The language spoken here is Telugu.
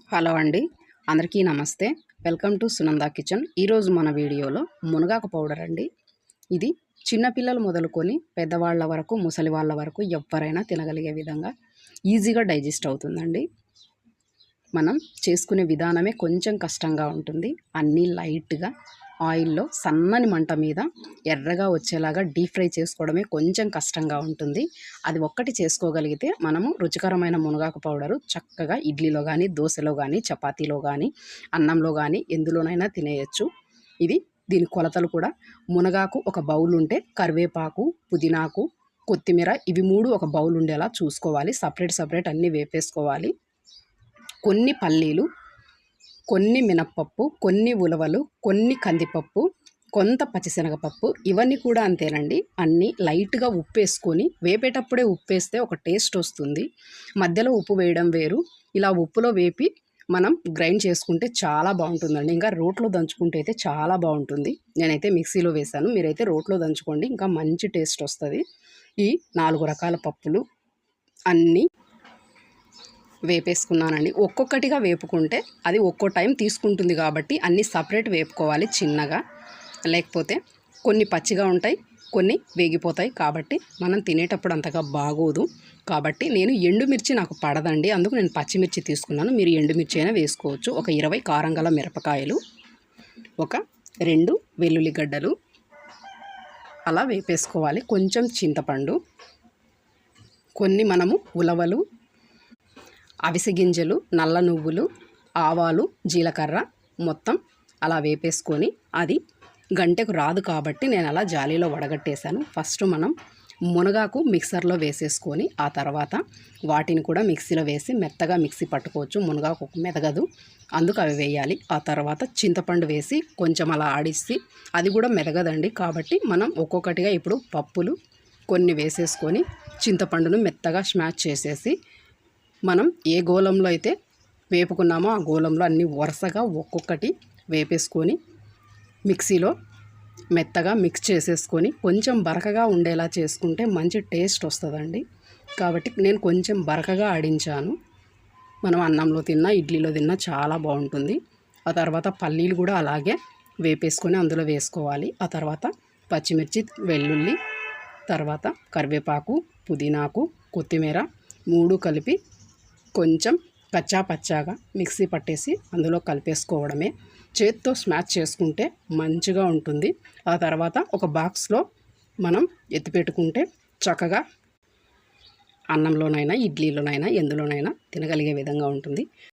హలో అండి, అందరికీ నమస్తే. Welcome to Sunanda kitchen. ఈరోజు మన వీడియోలో మునగాకు పౌడర్ అండి. ఇది చిన్నపిల్లలు మొదలుకొని పెద్దవాళ్ళ వరకు, ముసలి వాళ్ళ వరకు ఎవరైనా తినగలిగే విధంగా ఈజీగా డైజెస్ట్ అవుతుందండి. మనం చేసుకునే విధానమే కొంచెం కష్టంగా ఉంటుంది. అన్నీ లైట్గా ఆయిల్లో సన్నని మంట మీద ఎర్రగా వచ్చేలాగా డీప్ ఫ్రై చేసుకోవడమే కొంచెం కష్టంగా ఉంటుంది. అది ఒక్కటి చేసుకోగలిగితే మనము రుచికరమైన మునగాకు పౌడరు చక్కగా ఇడ్లీలో కానీ, దోశలో కానీ, చపాతీలో కానీ, అన్నంలో కానీ ఎందులోనైనా తినేయచ్చు. దీని కొలతలు కూడా మునగాకు ఒక బౌల్ ఉంటే కరివేపాకు, పుదీనాకు, కొత్తిమీర ఇవి 3 ఒక బౌల్ ఉండేలా చూసుకోవాలి. సపరేట్ అన్నీ వేపేసుకోవాలి. కొన్ని పల్లీలు, కొన్ని మినప్పప్పు, కొన్ని ఉలవలు, కొన్ని కందిపప్పు, కొంత పచ్చిశనగపప్పు, ఇవన్నీ కూడా అంతేనండి. అన్నీ లైట్గా ఉప్పు వేసుకొని, వేపేటప్పుడే ఉప్పు వేస్తే ఒక టేస్ట్ వస్తుంది. మధ్యలో ఉప్పు వేయడం వేరు. ఇలా ఉప్పులో వేపి మనం గ్రైండ్ చేసుకుంటే చాలా బాగుంటుందండి. ఇంకా రోట్లో దంచుకుంటే అయితే చాలా బాగుంటుంది. నేనైతే మిక్సీలో వేశాను, మీరైతే రోట్లో దంచుకోండి, ఇంకా మంచి టేస్ట్ వస్తుంది. ఈ 4 రకాల పప్పులు అన్నీ వేపేసుకున్నానండి. ఒక్కొక్కటిగా వేపుకుంటే అది ఒక్కో టైం తీసుకుంటుంది కాబట్టి అన్నీ సపరేట్ వేపుకోవాలి చిన్నగా. లేకపోతే కొన్ని పచ్చిగా ఉంటాయి, కొన్ని వేగిపోతాయి. కాబట్టి మనం తినేటప్పుడు అంతగా బాగోదు. కాబట్టి నేను ఎండుమిర్చి నాకు పడదండి, అందుకు నేను పచ్చిమిర్చి తీసుకున్నాను. మీరు ఎండుమిర్చి అయినా వేసుకోవచ్చు. ఒక 20 కారం గల మిరపకాయలు, ఒక 2 వెల్లుల్లిగడ్డలు అలా వేపేసుకోవాలి. కొంచెం చింతపండు, కొన్ని మనము ఉలవలు, అవిసె గింజలు, నల్ల నువ్వులు, ఆవాలు, జీలకర్ర మొత్తం అలా వేపేసుకొని, అది గంటెకు రాదు కాబట్టి నేను అలా జాలీలో వడగట్టేశాను. ఫస్ట్ మనం మునగాకు మిక్సర్లో వేసేసుకొని ఆ తర్వాత వాటిని కూడా మిక్సీలో వేసి మెత్తగా మిక్సీ పట్టుకోవచ్చు. మునగాకు మెదగదు, అందుకు అవి వేయాలి. ఆ తర్వాత చింతపండు వేసి కొంచెం అలా ఆడిసి, అది కూడా మెదగదండి. కాబట్టి మనం ఒక్కొక్కటిగా ఇప్పుడు పప్పులు కొన్ని వేసేసుకొని చింతపండును మెత్తగా స్మాష్ చేసేసి, మనం ఏ గోళంలో అయితే వేపుకున్నామో ఆ గోళంలో అన్నీ వరుసగా ఒక్కొక్కటి వేపేసుకొని మిక్సీలో మెత్తగా మిక్స్ చేసేసుకొని కొంచెం బరకగా ఉండేలా చేసుకుంటే మంచి టేస్ట్ వస్తుందండి. కాబట్టి నేను కొంచెం బరకగా ఆడించాను. మనం అన్నంలో తిన్నా, ఇడ్లీలో తిన్నా చాలా బాగుంటుంది. ఆ తర్వాత పల్లీలు కూడా అలాగే వేపేసుకొని అందులో వేసుకోవాలి. ఆ తర్వాత పచ్చిమిర్చి, వెల్లుల్లి, తర్వాత కరివేపాకు, పుదీనాకు, కొత్తిమీర 3 కలిపి కొంచెం కచ్చా పచ్చాగా మిక్సీ పట్టేసి అందులో కలిపేసుకోవడమే. చేత్తో స్మాష్ చేసుకుంటే మంచిగా ఉంటుంది. ఆ తర్వాత ఒక బాక్స్లో మనం ఎత్తిపెట్టుకుంటే చక్కగా అన్నంలోనైనా, ఇడ్లీలోనైనా, ఎందులోనైనా తినగలిగే విధంగా ఉంటుంది.